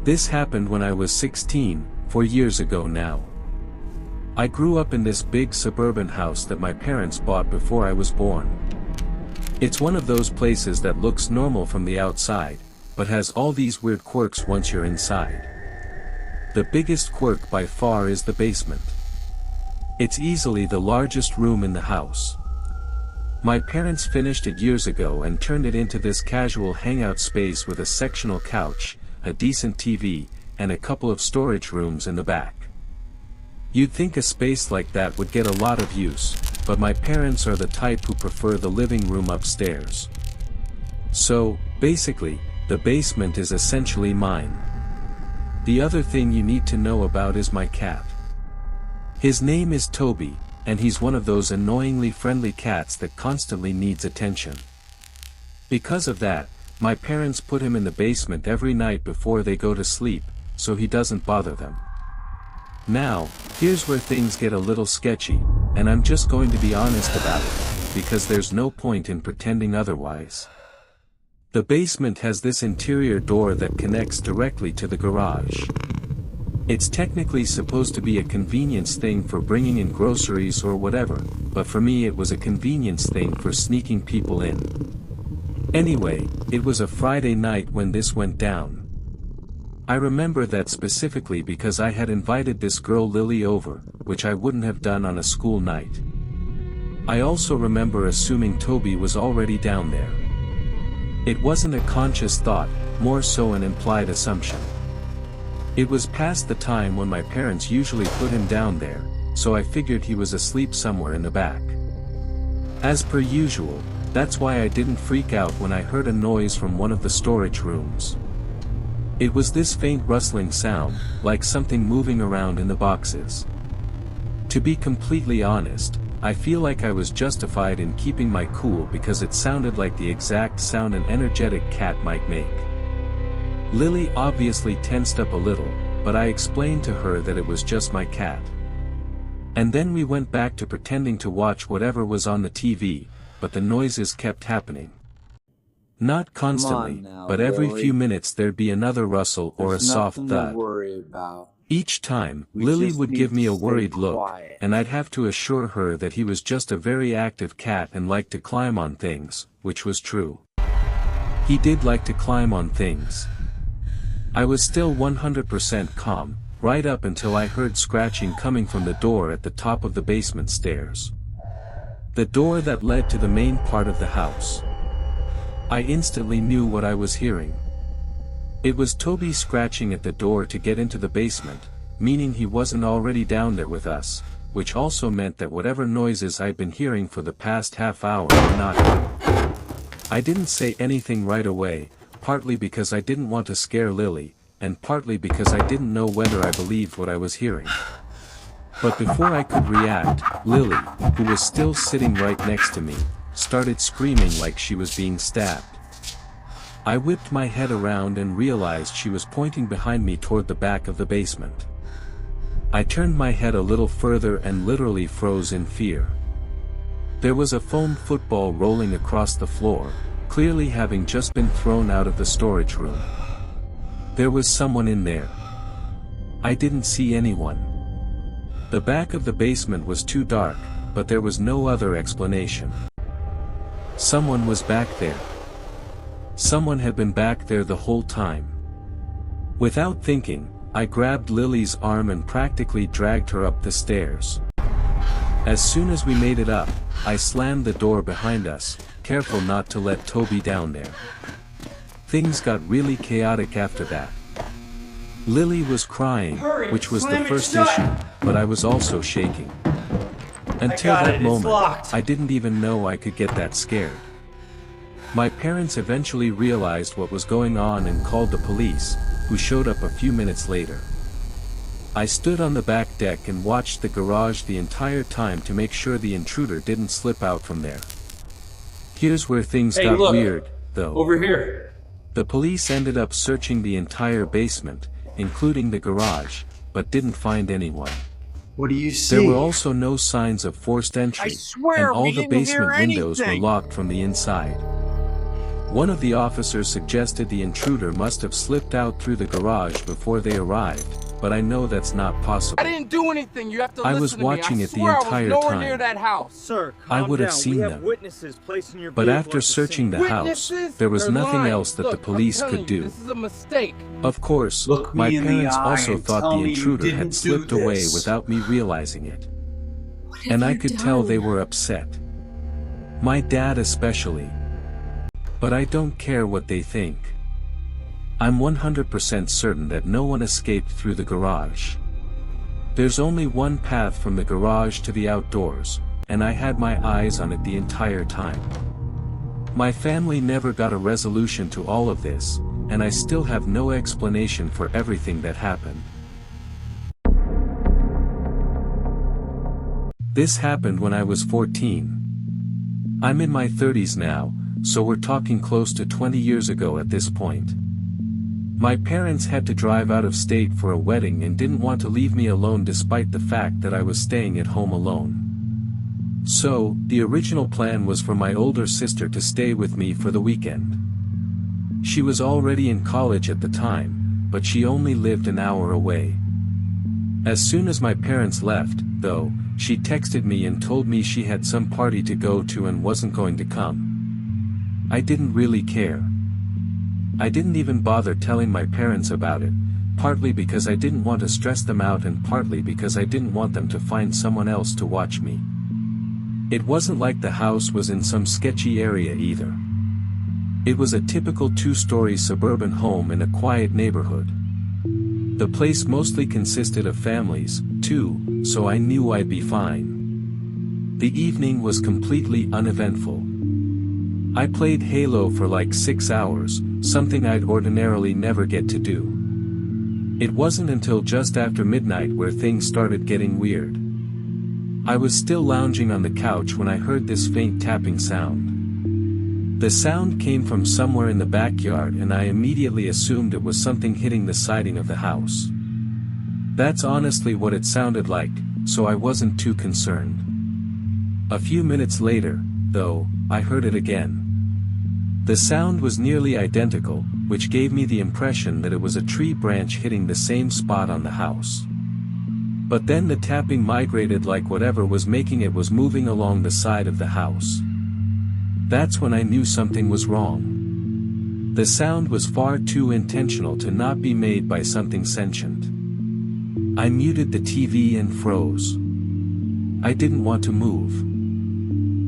This happened when I was 16, 4 years ago now. I grew up in this big suburban house that my parents bought before I was born. It's one of those places that looks normal from the outside, but has all these weird quirks once you're inside. The biggest quirk by far is the basement. It's easily the largest room in the house. My parents finished it years ago and turned it into this casual hangout space with a sectional couch, a decent TV, and a couple of storage rooms in the back. You'd think a space like that would get a lot of use, but my parents are the type who prefer the living room upstairs. So, basically, the basement is essentially mine. The other thing you need to know about is my cat. His name is Toby, and he's one of those annoyingly friendly cats that constantly needs attention. Because of that, my parents put him in the basement every night before they go to sleep, so he doesn't bother them. Now, here's where things get a little sketchy, and I'm just going to be honest about it, because there's no point in pretending otherwise. The basement has this interior door that connects directly to the garage. It's technically supposed to be a convenience thing for bringing in groceries or whatever, but for me it was a convenience thing for sneaking people in. Anyway, it was a Friday night when this went down. I remember that specifically because I had invited this girl Lily over, which I wouldn't have done on a school night. I also remember assuming Toby was already down there. It wasn't a conscious thought, more so an implied assumption. It was past the time when my parents usually put him down there, so I figured he was asleep somewhere in the back. As per usual, that's why I didn't freak out when I heard a noise from one of the storage rooms. It was this faint rustling sound, like something moving around in the boxes. To be completely honest, I feel like I was justified in keeping my cool because it sounded like the exact sound an energetic cat might make. Lily obviously tensed up a little, but I explained to her that it was just my cat. And then we went back to pretending to watch whatever was on the TV, but the noises kept happening. Not constantly, now, but every Lily. few minutes there'd be another rustle or a There's soft nothing thud. to worry about. Each time, We Lily just would need give me to a stay worried look, quiet. and I'd have to assure her that he was just a very active cat and liked to climb on things, which was true. He did like to climb on things. I was still 100% calm, right up until I heard scratching coming from the door at the top of the basement stairs. The door that led to the main part of the house. I instantly knew what I was hearing. It was Toby scratching at the door to get into the basement, meaning he wasn't already down there with us, which also meant that whatever noises I'd been hearing for the past half hour were not him. I didn't say anything right away, partly because I didn't want to scare Lily, and partly because I didn't know whether I believed what I was hearing. But before I could react, Lily, who was still sitting right next to me, started screaming like she was being stabbed. I whipped my head around and realized she was pointing behind me toward the back of the basement. I turned my head a little further and literally froze in fear. There was a foam football rolling across the floor, clearly having just been thrown out of the storage room. There was someone in there. I didn't see anyone. The back of the basement was too dark, but there was no other explanation. Someone was back there. Someone had been back there the whole time. Without thinking, I grabbed Lily's arm and practically dragged her up the stairs. As soon as we made it up, I slammed the door behind us, careful not to let Toby down there. Things got really chaotic after that. Lily was crying, which was the first issue, but I was also shaking. Until that moment, I didn't even know I could get that scared. My parents eventually realized what was going on and called the police, who showed up a few minutes later. I stood on the back deck and watched the garage the entire time to make sure the intruder didn't slip out from there. Here's where things got weird, though. Over here. The police ended up searching the entire basement, including the garage, but didn't find anyone. What do you see? There were also no signs of forced entry, I swear and all we the didn't hear basement windows were anything. locked from the inside. One of the officers suggested the intruder must have slipped out through the garage before they arrived, but I know that's not possible. I didn't do anything. You have to listen to me. I was watching it the I entire was nowhere time. near that house. Sir, I calm would have down. seen We have them. witnesses placing your But vehicle after at the searching scene. the house, Witnesses? there was They're nothing lying. else that Look, the police I'm telling could do. you, this is a mistake. Of course, Look my me in the parents eye also and thought tell the me you intruder didn't had do slipped away this. without me realizing it. What have And I you could tell they done? were upset. My dad especially. But I don't care what they think. I'm 100% certain that no one escaped through the garage. There's only one path from the garage to the outdoors, and I had my eyes on it the entire time. My family never got a resolution to all of this, and I still have no explanation for everything that happened. This happened when I was 14. I'm in my 30s now, so we're talking close to 20 years ago at this point. My parents had to drive out of state for a wedding and didn't want to leave me alone despite the fact that I was staying at home alone. So, the original plan was for my older sister to stay with me for the weekend. She was already in college at the time, but she only lived an hour away. As soon as my parents left, though, she texted me and told me she had some party to go to and wasn't going to come. I didn't really care. I didn't even bother telling my parents about it, partly because I didn't want to stress them out and partly because I didn't want them to find someone else to watch me. It wasn't like the house was in some sketchy area either. It was a typical two-story suburban home in a quiet neighborhood. The place mostly consisted of families, too, so I knew I'd be fine. The evening was completely uneventful. I played Halo for like 6 hours, something I'd ordinarily never get to do. It wasn't until just after midnight where things started getting weird. I was still lounging on the couch when I heard this faint tapping sound. The sound came from somewhere in the backyard and I immediately assumed it was something hitting the siding of the house. That's honestly what it sounded like, so I wasn't too concerned. A few minutes later, though, I heard it again. The sound was nearly identical, which gave me the impression that it was a tree branch hitting the same spot on the house. But then the tapping migrated like whatever was making it was moving along the side of the house. That's when I knew something was wrong. The sound was far too intentional to not be made by something sentient. I muted the TV and froze. I didn't want to move.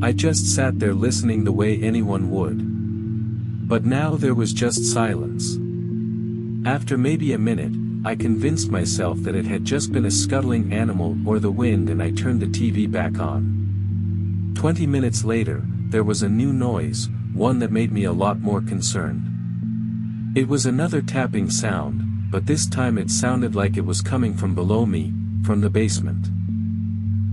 I just sat there listening the way anyone would. But now there was just silence. After maybe a minute, I convinced myself that it had just been a scuttling animal or the wind and I turned the TV back on. 20 minutes later, there was a new noise, one that made me a lot more concerned. It was another tapping sound, but this time it sounded like it was coming from below me, from the basement.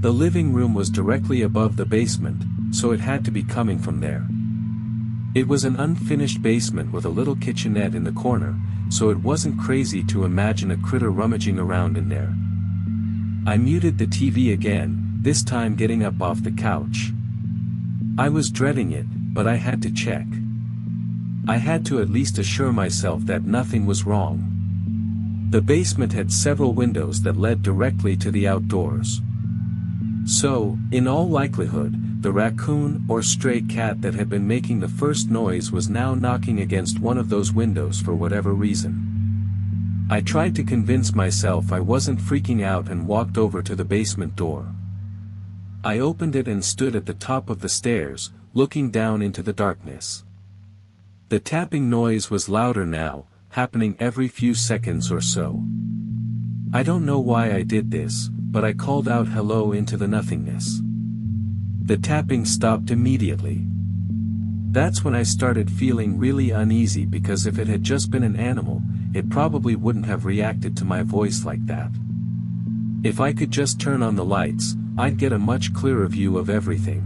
The living room was directly above the basement, so it had to be coming from there. It was an unfinished basement with a little kitchenette in the corner, so it wasn't crazy to imagine a critter rummaging around in there. I muted the TV again, this time getting up off the couch. I was dreading it, but I had to check. I had to at least assure myself that nothing was wrong. The basement had several windows that led directly to the outdoors. So, in all likelihood, the raccoon or stray cat that had been making the first noise was now knocking against one of those windows for whatever reason. I tried to convince myself I wasn't freaking out and walked over to the basement door. I opened it and stood at the top of the stairs, looking down into the darkness. The tapping noise was louder now, happening every few seconds or so. I don't know why I did this, but I called out hello into the nothingness. The tapping stopped immediately. That's when I started feeling really uneasy because if it had just been an animal, it probably wouldn't have reacted to my voice like that. If I could just turn on the lights, I'd get a much clearer view of everything.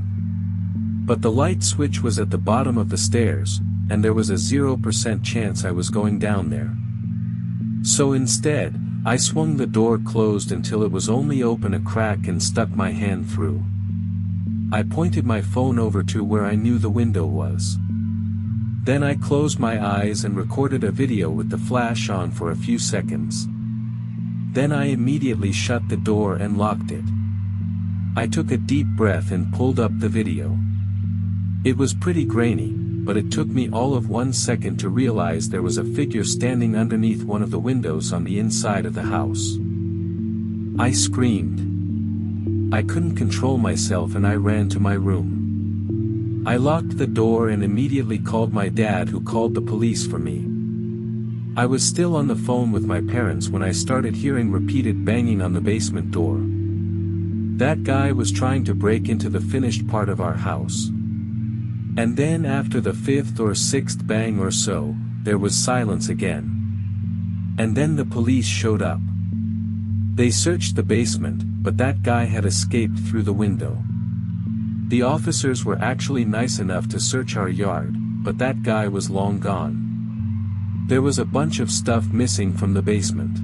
But the light switch was at the bottom of the stairs, and there was a 0% chance I was going down there. So instead, I swung the door closed until it was only open a crack and stuck my hand through. I pointed my phone over to where I knew the window was. Then I closed my eyes and recorded a video with the flash on for a few seconds. Then I immediately shut the door and locked it. I took a deep breath and pulled up the video. It was pretty grainy, but it took me all of 1 second to realize there was a figure standing underneath one of the windows on the inside of the house. I screamed. I couldn't control myself and I ran to my room. I locked the door and immediately called my dad, who called the police for me. I was still on the phone with my parents when I started hearing repeated banging on the basement door. That guy was trying to break into the finished part of our house. And then after the 5th or 6th bang or so, there was silence again. And then the police showed up. They searched the basement, but that guy had escaped through the window. The officers were actually nice enough to search our yard, but that guy was long gone. There was a bunch of stuff missing from the basement.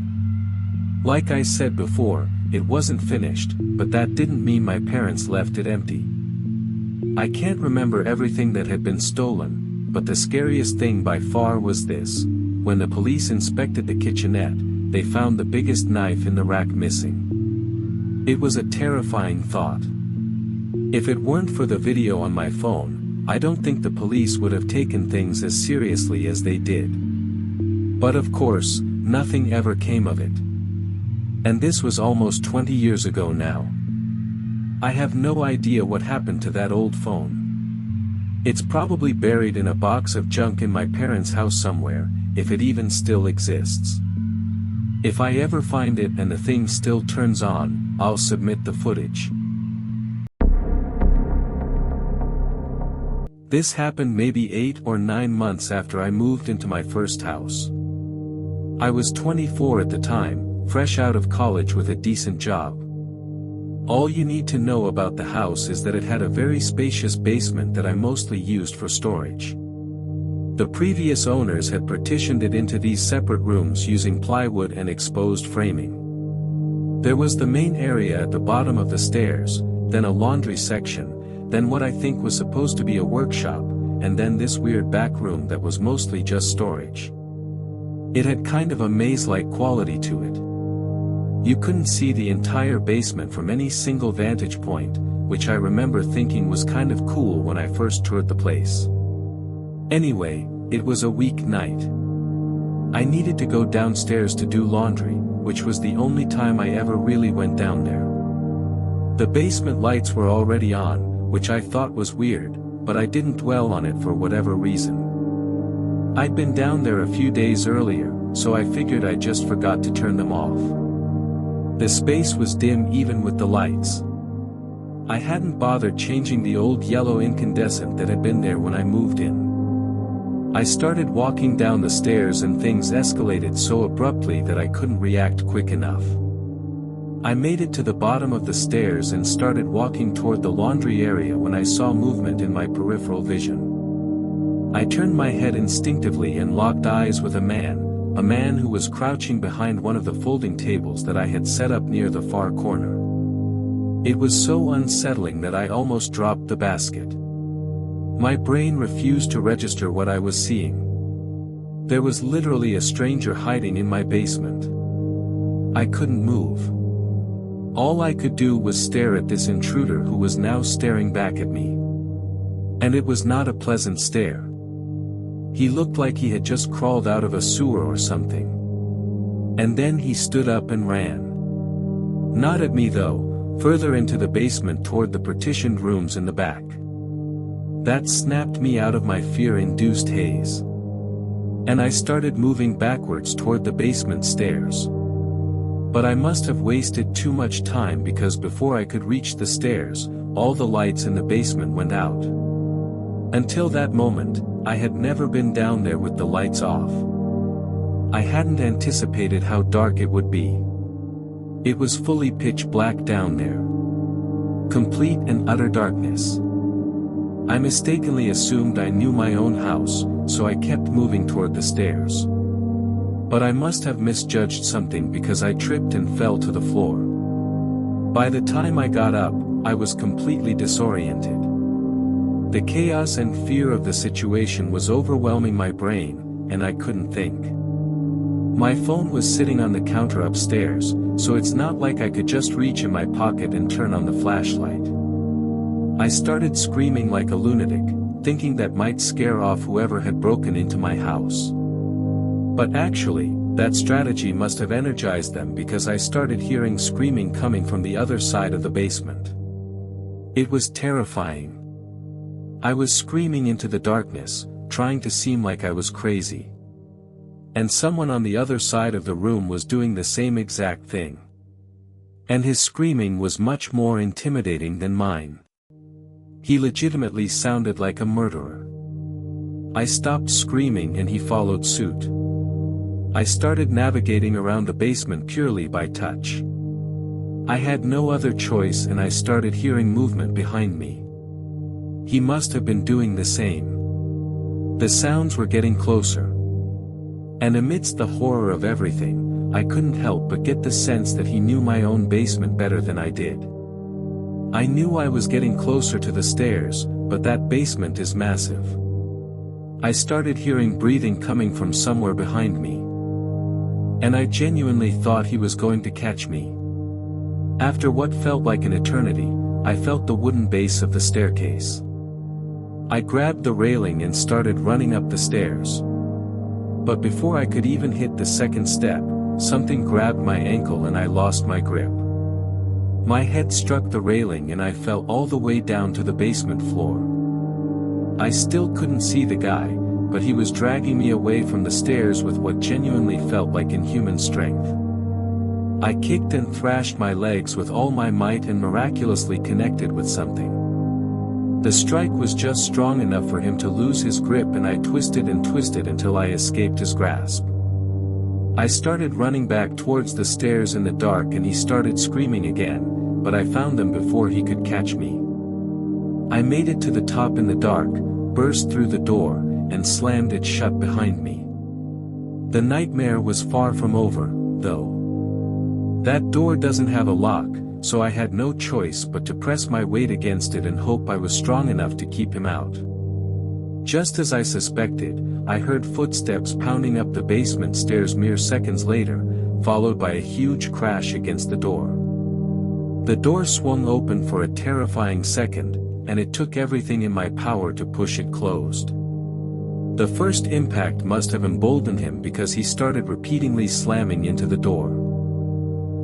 Like I said before, it wasn't finished, but that didn't mean my parents left it empty. I can't remember everything that had been stolen, but the scariest thing by far was this: when the police inspected the kitchenette, they found the biggest knife in the rack missing. It was a terrifying thought. If it weren't for the video on my phone, I don't think the police would have taken things as seriously as they did. But of course, nothing ever came of it. And this was almost 20 years ago now. I have no idea what happened to that old phone. It's probably buried in a box of junk in my parents' house somewhere, if it even still exists. If I ever find it and the thing still turns on, I'll submit the footage. This happened maybe 8 or 9 months after I moved into my first house. I was 24 at the time, fresh out of college with a decent job. All you need to know about the house is that it had a very spacious basement that I mostly used for storage. The previous owners had partitioned it into these separate rooms using plywood and exposed framing. There was the main area at the bottom of the stairs, then a laundry section, then what I think was supposed to be a workshop, and then this weird back room that was mostly just storage. It had kind of a maze-like quality to it. You couldn't see the entire basement from any single vantage point, which I remember thinking was kind of cool when I first toured the place. Anyway, it was a weeknight. I needed to go downstairs to do laundry, which was the only time I ever really went down there. The basement lights were already on, which I thought was weird, but I didn't dwell on it for whatever reason. I'd been down there a few days earlier, so I figured I just forgot to turn them off. The space was dim even with the lights. I hadn't bothered changing the old yellow incandescent that had been there when I moved in. I started walking down the stairs and things escalated so abruptly that I couldn't react quick enough. I made it to the bottom of the stairs and started walking toward the laundry area when I saw movement in my peripheral vision. I turned my head instinctively and locked eyes with a man who was crouching behind one of the folding tables that I had set up near the far corner. It was so unsettling that I almost dropped the basket. My brain refused to register what I was seeing. There was literally a stranger hiding in my basement. I couldn't move. All I could do was stare at this intruder who was now staring back at me. And it was not a pleasant stare. He looked like he had just crawled out of a sewer or something. And then he stood up and ran. Not at me though, further into the basement toward the partitioned rooms in the back. That snapped me out of my fear-induced haze. And I started moving backwards toward the basement stairs. But I must have wasted too much time because before I could reach the stairs, all the lights in the basement went out. Until that moment, I had never been down there with the lights off. I hadn't anticipated how dark it would be. It was fully pitch black down there. Complete and utter darkness. I mistakenly assumed I knew my own house, so I kept moving toward the stairs. But I must have misjudged something because I tripped and fell to the floor. By the time I got up, I was completely disoriented. The chaos and fear of the situation was overwhelming my brain, and I couldn't think. My phone was sitting on the counter upstairs, so it's not like I could just reach in my pocket and turn on the flashlight. I started screaming like a lunatic, thinking that might scare off whoever had broken into my house. But actually, that strategy must have energized them because I started hearing screaming coming from the other side of the basement. It was terrifying. I was screaming into the darkness, trying to seem like I was crazy. And someone on the other side of the room was doing the same exact thing. And his screaming was much more intimidating than mine. He legitimately sounded like a murderer. I stopped screaming and he followed suit. I started navigating around the basement purely by touch. I had no other choice and I started hearing movement behind me. He must have been doing the same. The sounds were getting closer. And amidst the horror of everything, I couldn't help but get the sense that he knew my own basement better than I did. I knew I was getting closer to the stairs, but that basement is massive. I started hearing breathing coming from somewhere behind me. And I genuinely thought he was going to catch me. After what felt like an eternity, I felt the wooden base of the staircase. I grabbed the railing and started running up the stairs. But before I could even hit the second step, something grabbed my ankle and I lost my grip. My head struck the railing and I fell all the way down to the basement floor. I still couldn't see the guy, but he was dragging me away from the stairs with what genuinely felt like inhuman strength. I kicked and thrashed my legs with all my might and miraculously connected with something. The strike was just strong enough for him to lose his grip and I twisted and twisted until I escaped his grasp. I started running back towards the stairs in the dark and he started screaming again, but I found him before he could catch me. I made it to the top in the dark, burst through the door, and slammed it shut behind me. The nightmare was far from over, though. That door doesn't have a lock, so I had no choice but to press my weight against it and hope I was strong enough to keep him out. Just as I suspected, I heard footsteps pounding up the basement stairs mere seconds later, followed by a huge crash against the door. The door swung open for a terrifying second, and it took everything in my power to push it closed. The first impact must have emboldened him because he started repeatedly slamming into the door.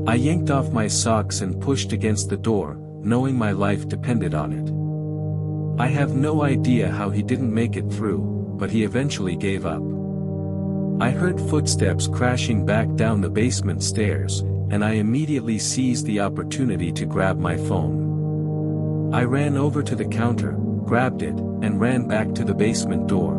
I yanked off my socks and pushed against the door, knowing my life depended on it. I have no idea how he didn't make it through, but he eventually gave up. I heard footsteps crashing back down the basement stairs, and I immediately seized the opportunity to grab my phone. I ran over to the counter, grabbed it, and ran back to the basement door.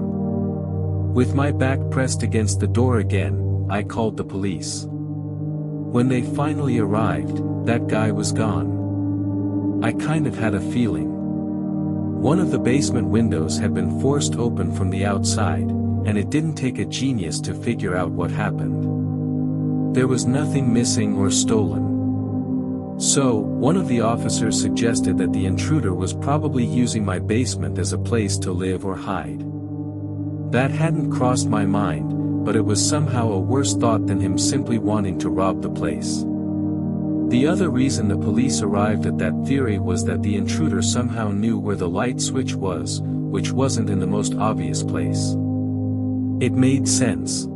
With my back pressed against the door again, I called the police. When they finally arrived, that guy was gone. I kind of had a feeling. One of the basement windows had been forced open from the outside, and it didn't take a genius to figure out what happened. There was nothing missing or stolen. So, one of the officers suggested that the intruder was probably using my basement as a place to live or hide. That hadn't crossed my mind, but it was somehow a worse thought than him simply wanting to rob the place. The other reason the police arrived at that theory was that the intruder somehow knew where the light switch was, which wasn't in the most obvious place. It made sense.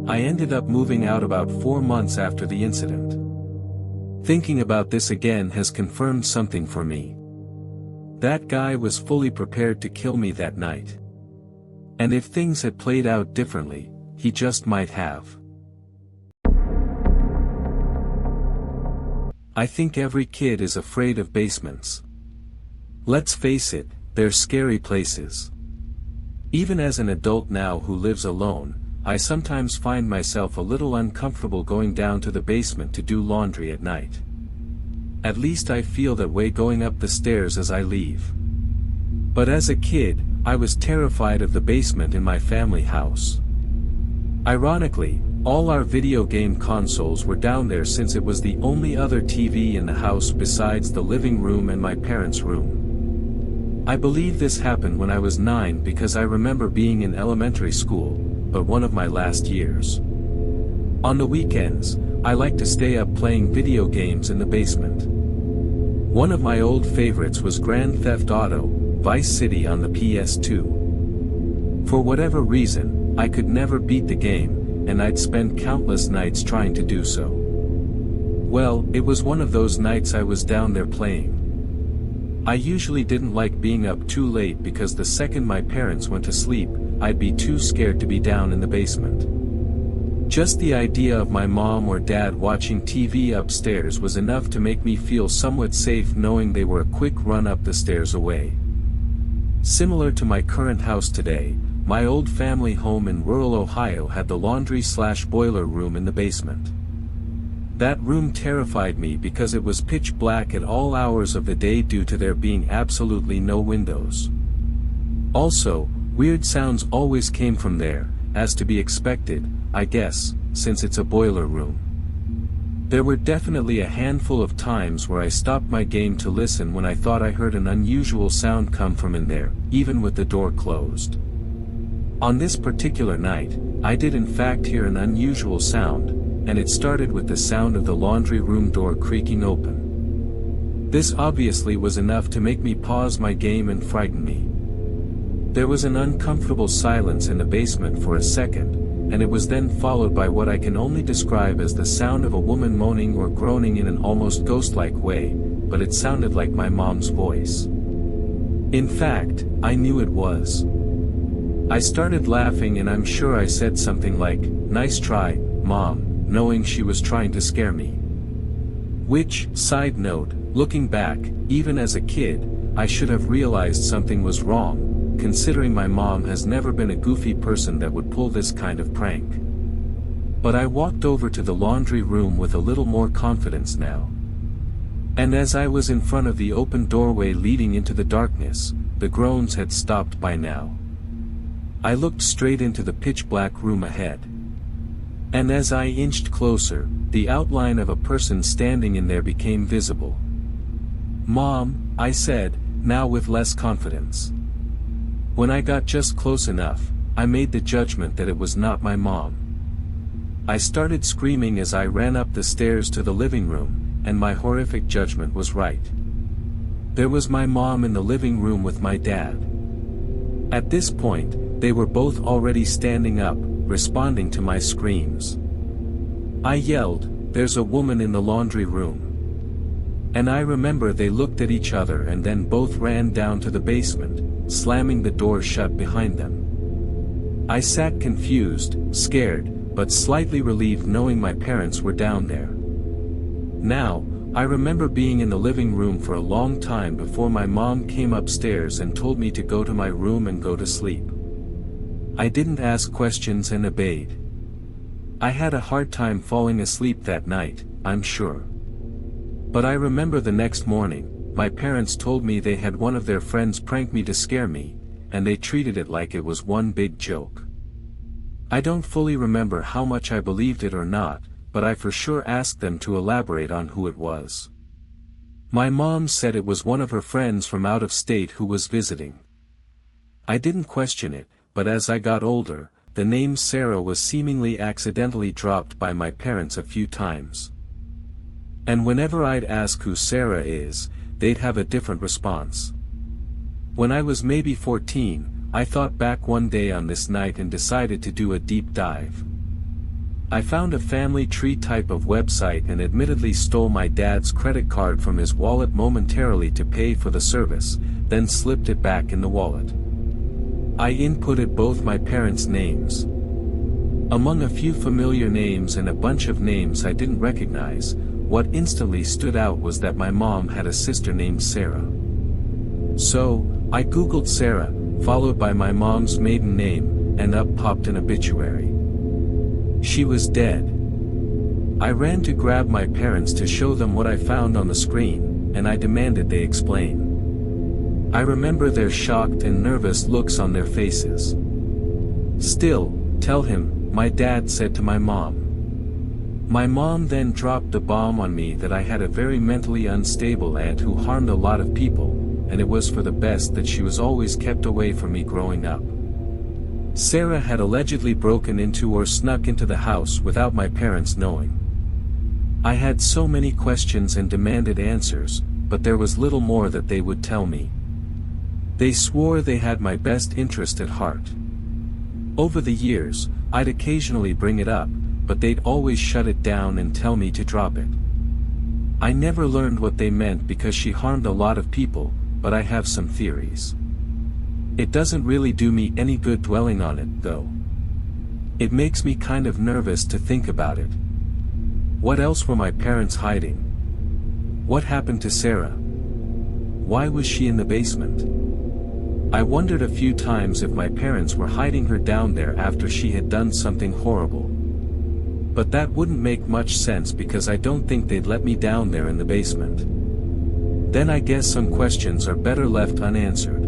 I ended up moving out about 4 months after the incident. Thinking about this again has confirmed something for me. That guy was fully prepared to kill me that night. And if things had played out differently, he just might have. I think every kid is afraid of basements. Let's face it, they're scary places. Even as an adult now who lives alone, I sometimes find myself a little uncomfortable going down to the basement to do laundry at night. At least I feel that way going up the stairs as I leave. But as a kid, I was terrified of the basement in my family house. Ironically, all our video game consoles were down there since it was the only other TV in the house besides the living room and my parents' room. I believe this happened when I was 9 because I remember being in elementary school, but one of my last years. On the weekends, I like to stay up playing video games in the basement. One of my old favorites was Grand Theft Auto, Vice City on the PS2. For whatever reason, I could never beat the game, and I'd spend countless nights trying to do so. Well, it was one of those nights I was down there playing. I usually didn't like being up too late because the second my parents went to sleep, I'd be too scared to be down in the basement. Just the idea of my mom or dad watching TV upstairs was enough to make me feel somewhat safe knowing they were a quick run up the stairs away. Similar to my current house today, my old family home in rural Ohio had the laundry/boiler room in the basement. That room terrified me because it was pitch black at all hours of the day due to there being absolutely no windows. Also, weird sounds always came from there, as to be expected, I guess, since it's a boiler room. There were definitely a handful of times where I stopped my game to listen when I thought I heard an unusual sound come from in there, even with the door closed. On this particular night, I did in fact hear an unusual sound, and it started with the sound of the laundry room door creaking open. This obviously was enough to make me pause my game and frighten me. There was an uncomfortable silence in the basement for a second, and it was then followed by what I can only describe as the sound of a woman moaning or groaning in an almost ghost-like way, but it sounded like my mom's voice. In fact, I knew it was. I started laughing and I'm sure I said something like, "Nice try, Mom," knowing she was trying to scare me. Which, side note, looking back, even as a kid, I should have realized something was wrong, considering my mom has never been a goofy person that would pull this kind of prank. But I walked over to the laundry room with a little more confidence now. And as I was in front of the open doorway leading into the darkness, the groans had stopped by now. I looked straight into the pitch-black room ahead. And as I inched closer, the outline of a person standing in there became visible. "Mom," I said, now with less confidence. When I got just close enough, I made the judgment that it was not my mom. I started screaming as I ran up the stairs to the living room, and my horrific judgment was right. There was my mom in the living room with my dad. At this point, they were both already standing up, responding to my screams. I yelled, "There's a woman in the laundry room." And I remember they looked at each other and then both ran down to the basement, slamming the door shut behind them. I sat confused, scared, but slightly relieved knowing my parents were down there. Now, I remember being in the living room for a long time before my mom came upstairs and told me to go to my room and go to sleep. I didn't ask questions and obeyed. I had a hard time falling asleep that night, I'm sure. But I remember the next morning, my parents told me they had one of their friends prank me to scare me, and they treated it like it was one big joke. I don't fully remember how much I believed it or not, but I for sure asked them to elaborate on who it was. My mom said it was one of her friends from out of state who was visiting. I didn't question it, but as I got older, the name Sarah was seemingly accidentally dropped by my parents a few times. And whenever I'd ask who Sarah is, they'd have a different response. When I was maybe 14, I thought back one day on this night and decided to do a deep dive. I found a family tree type of website and admittedly stole my dad's credit card from his wallet momentarily to pay for the service, then slipped it back in the wallet. I inputted both my parents' names. Among a few familiar names and a bunch of names I didn't recognize, what instantly stood out was that my mom had a sister named Sarah. So, I googled Sarah, followed by my mom's maiden name, and up popped an obituary. She was dead. I ran to grab my parents to show them what I found on the screen, and I demanded they explain. I remember their shocked and nervous looks on their faces. "Still, tell him," my dad said to my mom. My mom then dropped the bomb on me that I had a very mentally unstable aunt who harmed a lot of people, and it was for the best that she was always kept away from me growing up. Sarah had allegedly broken into or snuck into the house without my parents knowing. I had so many questions and demanded answers, but there was little more that they would tell me. They swore they had my best interest at heart. Over the years, I'd occasionally bring it up, but they'd always shut it down and tell me to drop it. I never learned what they meant because she harmed a lot of people, but I have some theories. It doesn't really do me any good dwelling on it, though. It makes me kind of nervous to think about it. What else were my parents hiding? What happened to Sarah? Why was she in the basement? I wondered a few times if my parents were hiding her down there after she had done something horrible. But that wouldn't make much sense because I don't think they'd let me down there in the basement. Then I guess some questions are better left unanswered.